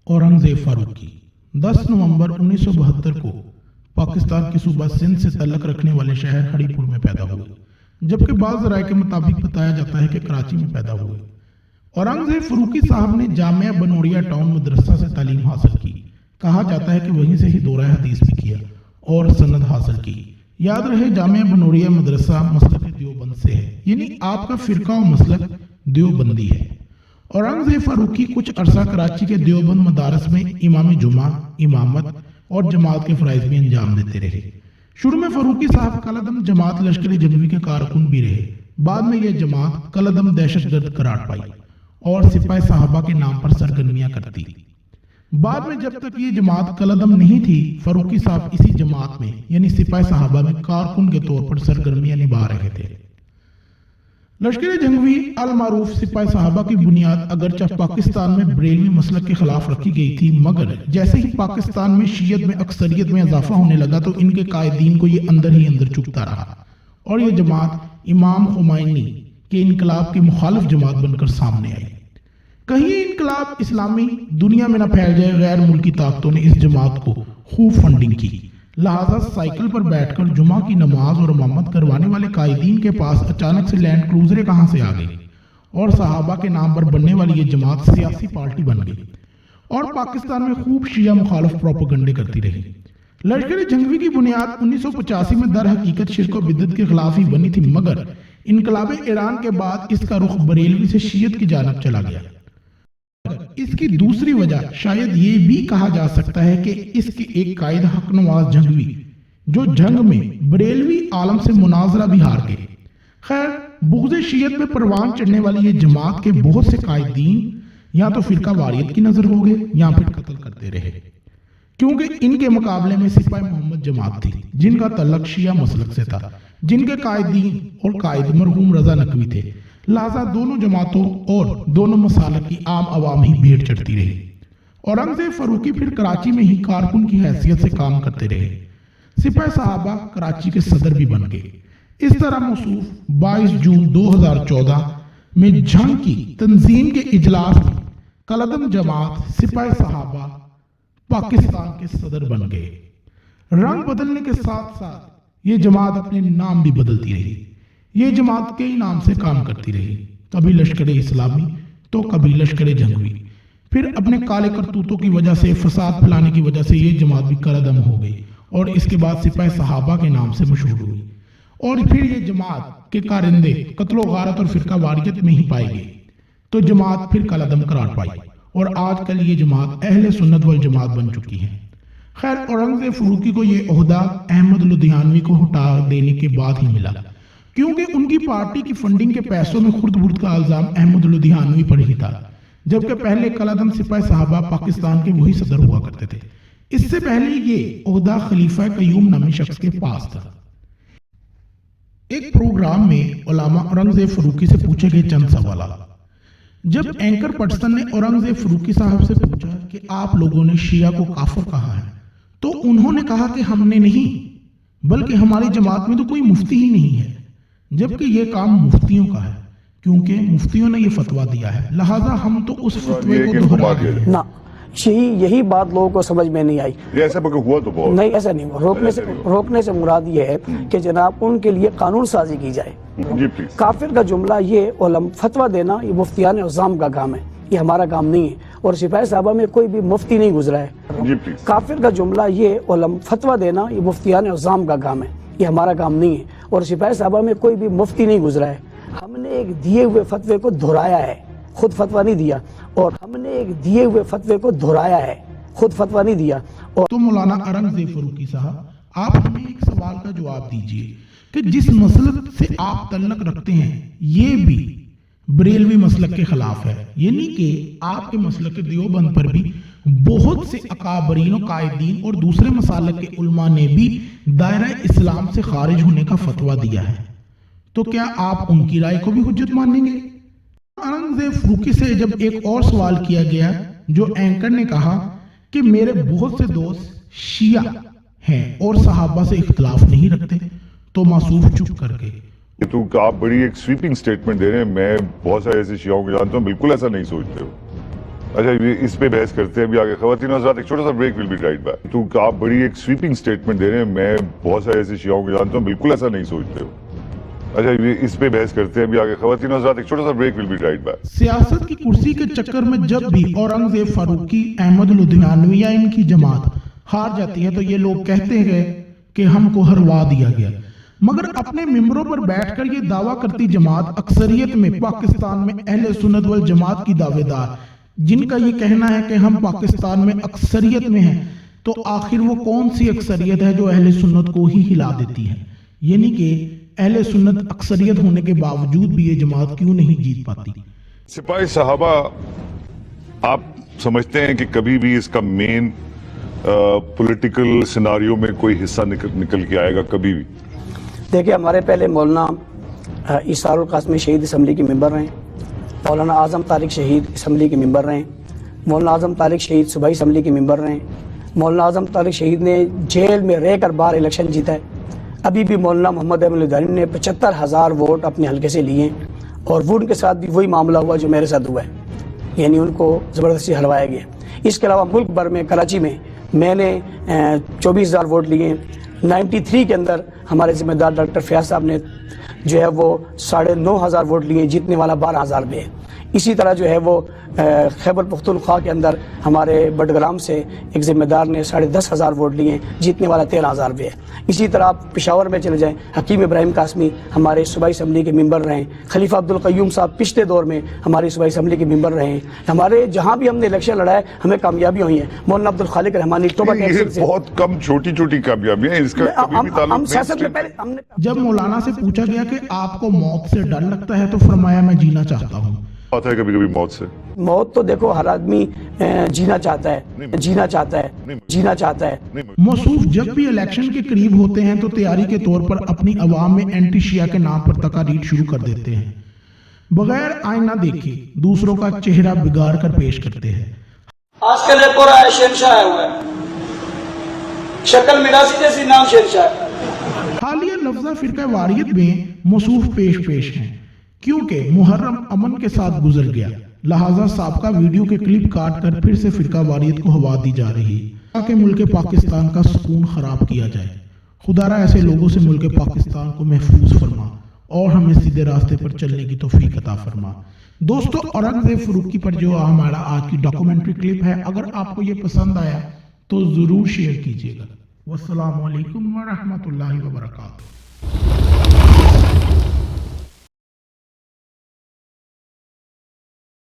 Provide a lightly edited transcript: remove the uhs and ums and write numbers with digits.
औरंगजेब फारूकी 10 नवंबर 1972 को पाकिस्तान के सूबा सिंध से तल्लक रखने वाले शहर हरिपुर में पैदा हुए, जबकि बाज़ ज़राए के मुताबिक बताया जाता है कि कराची में पैदा हुए। औरंगजेब फारूकी साहब ने जामिया बनोरिया टाउन मदरसा से तालीम हासिल की। कहा जाता है कि वहीं से ही दौरा हदीस भी किया और सनद हासिल की। याद रहे, जामिया बनोरिया मदरसा मसलक देवबंद से है, यानी आपका फिरका और मसलक देवबंदी है। औरंगजेब फारूकी कुछ अरसा कराची के देवबंद मदारस में इमाम जुमा, इमामत और जमात के फ़राइज़ भी अंजाम देते रहे। शुरू में फारूकी साहब कलदम जमात लश्कर जंगवी के कारकुन भी रहे। बाद में यह जमात कलदम दहशतगर्द करार पाई और सिपाही साहबा के नाम पर सरगर्मियां करती। बाद में जब तक ये जमात कलदम नहीं थी, फारूकी साहब इसी जमात में यानी सिपाही साहबा में कारकुन के तौर पर सरगर्मियां निभा रहे थे। लश्कर जंगवी अल मारूफ सिपाही साहबा की बुनियाद अगरचे पाकिस्तान में बरेलवी मसलक के खिलाफ रखी गई थी, मगर जैसे ही पाकिस्तान में शियत में अक्सरियत में इजाफा होने लगा तो इनके कायदीन को ये अंदर ही अंदर चुभता रहा और ये जमात इमाम खुमैनी के इनकलाब की मुखालिफ जमात बनकर सामने आई। कहीं इनकलाब इस्लामी दुनिया में न फैल जाए, गैर मुल्की ताकतों ने इस जमात को खूब फंडिंग की। लिहाजा साइकिल पर बैठकर जुमा की नमाज और इमामत करवाने वाले कायदीन के पास अचानक से लैंड क्रूजरें कहां से आ गई और सहाबा के नाम पर बनने वाली ये जमात सियासी पार्टी बन गई और पाकिस्तान में खूब शिया मुखालिफ प्रोपेगेंडे करती रही। लश्कर जंगवी की बुनियाद 1985 में दर हकीकत शिर्क और बिदअत के खिलाफ ही बनी थी, मगर इनकलाब ईरान के बाद इसका रुख बरेलवी से शियत की जानब चला गया। इसकी दूसरी वजह शायद ये भी कहा जा सकता है कि इसके एक कायद हक नवाज जंगवी जो जंग में बरेलवी आलम से मुनाजरा भी हार गए। खैर, बुग़्ज़ शियत में परवान चढ़ने वाली ये जमात के बहुत से कायदीन या तो फिरका वारियत की नजर हो गए या फिर कत्ल करते रहे, क्योंकि इनके मुकाबले में सिपाही मोहम्मद जमात थी जिनका तल्लक शिया मसलक से था, जिनके कायदीन और कायद मरहूम रजा नकवी थे। लिहाजा दोनों जमातों और दोनों मसालक की आम आवाम ही भीड़ चढ़ती रही। औरंगजेब फारूकी फिर कराची में ही कारकुन की हैसियत से काम करते रहे। सिपाही साहबा कराची के सदर भी बन गए। इस तरह मौसूफ 22 जून 2014 में जंग की तंजीम के इजलास में कलदम जमात सिपाही साहबा पाकिस्तान के सदर बन गए। रंग बदलने के साथ साथ ये जमात अपने नाम भी बदलती रही। ये जमात कई नाम से काम करती रही, कभी लश्कर इस्लामी तो कभी लश्कर जंगवी। फिर अपने काले करतूतों की वजह से, फसाद फैलाने की वजह से ये जमात भी कलदम हो गई और इसके बाद सिपाही साहबा के नाम से मशहूर हुई और फिर ये जमात के कारिंदे कत्लो गारत और फिरका वारियत में ही पाए गए तो जमात फिर कलदम करार पाई और आजकल ये जमात अहले सुन्नत वल जमात बन चुकी है। खैर, औरंगजेब फारूकी को ये ओहदा अहमद लुधियानवी को हटा देने के बाद ही मिला, क्योंकि उनकी पार्टी की फंडिंग के पैसों में खुर्द बुर्द का इल्जाम अहमद लुधियानवी पर ही था, जबकि पहले कलदम सिपाही साहबा पाकिस्तान के वही सदर हुआ करते थे। इससे पहले ये ओहदा खलीफा कयूम नामी शख्स के पास था। एक प्रोग्राम में उलामा औरंगजेब फारूकी से पूछे गए चंद सवाल। जब एंकर पर्सन ने औरंगजेब फारूकी साहब से पूछा कि आप लोगों ने शिया को काफिर कहा है, तो उन्होंने कहा कि हमने नहीं, बल्कि हमारी जमात में तो कोई मुफ्ती ही नहीं है, जबकि ये काम मुफ्तियों का है, क्योंकि मुफ्तियों ने ये फतवा दिया है, लिहाजा हम तो उस फतवे को दोहरा रहे हैं ना। यही बात लोगों को समझ में नहीं आई। ऐसा हुआ तो बहुत नहीं, ऐसा नहीं हुआ। रोकने से मुराद ये है कि जनाब उनके लिए कानून साजी की जाए। काफिर का जुमला ये फतवा देना ये मुफ्तियान इज़ाम का काम है, ये हमारा काम नहीं है और सिपाही साहबा में कोई भी मुफ्ती नहीं गुजरा है। काफिर का जुमला ये फतवा देना ये मुफ्तियान इज़ाम का काम है, ये हमारा काम नहीं है और सिपाही साहबा में कोई भी मुफ्ती नहीं गुजरा है। हमने एक दिए हुए फतवे को दोहराया है, खुद फतवा नहीं दिया, और हमने एक दिए हुए फतवे को दोहराया है, खुद फतवा नहीं दिया। और तो मौलाना औरंगजेब फारूकी साहब, आप हमें एक सवाल का जवाब दीजिए कि जिस मसलक से आप तल्लक रखते हैं ये भी बरेलवी मसलक के खिलाफ है, यानी कि आपके मसलक के देवबंद पर भी बहुत से अकाबरीन और कायदीन और दूसरे मसालक के उलमा ने भी दायरा इस्लाम से खारिज होने का फतवा दिया है, तो क्या आप उनकी राय को भी हुज्जत मानेंगे? औरंगजेब फारूकी से जब एक और सवाल किया गया, जो एंकर ने कहा कि मेरे बहुत से दोस्त शिया हैं और सहाबा से इख्तिलाफ नहीं रखते, तो मासूफ चुप कर गए। तो आप बड़ी एक स्वीपिंग स्टेटमेंट दे रहे हैं। मैं बहुत सारे ऐसे शियाओं को जानता हूँ, बिल्कुल ऐसा नहीं सोचते हो। اچھا اس پہ بحث کرتے ہیں ابھی آگے. خواتین و حضرات ایک چھوٹا سا break will be right back. تو آپ بڑی ایک سویپنگ سٹیٹمنٹ دے رہے ہیں, میں بہت سارے ایسے شیعوں کو جانتا ہوں بالکل ایسا نہیں سوچتے ہو. اچھا اس پہ بحث کرتے ہیں ابھی آگے. خواتین و حضرات ایک چھوٹا سا break will be right back. سیاست کی کرسی کے چکر میں جب بھی اورنگزیب فاروقی, احمد لدھیانوی یا ان کی جماعت ہار جاتی ہے تو یہ لوگ کہتے ہیں کہ ہم کو ہروا دیا گیا, مگر اپنے ممبروں پر بیٹھ کر یہ دعویٰ کرتی جماعت اکثریت میں پاکستان میں اہل سنت والجماعت کی دعوے دار, جن کا یہ کہنا ہے کہ ہم پاکستان میں اکثریت میں ہیں, تو آخر وہ کون سی اکثریت ہے جو اہل سنت کو ہی ہلا دیتی ہے؟ یعنی کہ اہل سنت اکثریت ہونے کے باوجود بھی یہ جماعت کیوں نہیں جیت پاتی؟ سپاہی صحابہ آپ سمجھتے ہیں کہ کبھی بھی اس کا مین پولیٹیکل سیناریو میں کوئی حصہ نکل کے آئے گا کبھی بھی؟ دیکھیں, ہمارے پہلے مولانا ایثار القاسمی شہید اسمبلی کے ممبر رہے, مولانا اعظم طارق شہید اسمبلی کے ممبر رہے, مولانا اعظم طارق شہید صوبائی اسمبلی کے ممبر رہے, مولانا اعظم طارق شہید نے جیل میں رہ کر بار الیکشن جیتا ہے. ابھی بھی مولانا محمد احمد لدھیانوی نے 75,000 ووٹ اپنے حلقے سے لیے, اور وہ ان کے ساتھ بھی وہی معاملہ ہوا جو میرے ساتھ ہوا ہے, یعنی ان کو زبردستی ہروایا گیا. اس کے علاوہ ملک بھر میں کراچی میں میں نے 24,000 ووٹ لیے. 93 کے اندر ہمارے ذمہ دار ڈاکٹر فیاض صاحب نے جو ہے وہ 9,500 ووٹ لیے, جیتنے والا 12,000 پہ ہے. اسی طرح جو ہے وہ خیبر پختونخوا کے اندر ہمارے بڈگرام سے ایک ذمہ دار نے 10,500 ووٹ لیے, جیتنے والا 13,000 پہ ہے. اسی طرح آپ پشاور میں چلے جائیں, حکیم ابراہیم قاسمی ہمارے صوبائی اسمبلی کے ممبر رہے, خلیفہ عبدالقیوم صاحب پچھلے دور میں ہماری صوبائی اسمبلی کے ممبر رہے. ہمارے جہاں بھی ہم نے الیکشن لڑا ہے ہمیں کامیابی ہوئی ہیں. مولانا عبدالخالق رحمانی ٹوبہ ٹیکس سے بہت کم چھوٹی چھوٹی کامیابیاں ہیں, اس کا کبھی بھی تعلق ہم سیاست میں نہیں. پہلے ہم نے جب مولانا سے پوچھا گیا کہ آپ کو موت سے ڈر لگتا ہے تو فرمایا میں جینا چاہتا ہوں. آتا ہے کبھی کبھی موت سے. موت تو دیکھو ہر آدمی جینا چاہتا ہے. موصوف جب بھی الیکشن کے قریب ہوتے ہیں تو تیاری کے طور پر اپنی عوام میں اینٹی شیعہ کے نام پر تقاریر شروع کر دیتے ہیں, بغیر آئینہ دیکھے دوسروں کا چہرہ بگاڑ کر پیش کرتے ہیں. آج کل ایک اور آیا شہنشاہ آیا ہوا ہے, شکل مراسی جیسی نام شہنشاہ. حالیہ لفظہ فرقہ واریت میں موصوف پیش ہیں کیونکہ محرم امن کے ساتھ گزر گیا, لہٰذا سابقہ ویڈیو کے کلپ کاٹ کر پھر سے فرقہ واریت کو ہوا دی جا رہی تاکہ ملک پاکستان کا سکون خراب کیا جائے. خدارا ایسے لوگوں سے ملک پاکستان کو محفوظ فرما اور ہمیں سیدھے راستے پر چلنے کی توفیق عطا فرما. دوستو, اورنگزیب فاروقی پر جو ہمارا آج کی ڈاکومنٹری کلپ ہے, اگر آپ کو یہ پسند آیا تو ضرور شیئر کیجیے گا. والسلام علیکم ورحمۃ اللہ وبرکاتہ.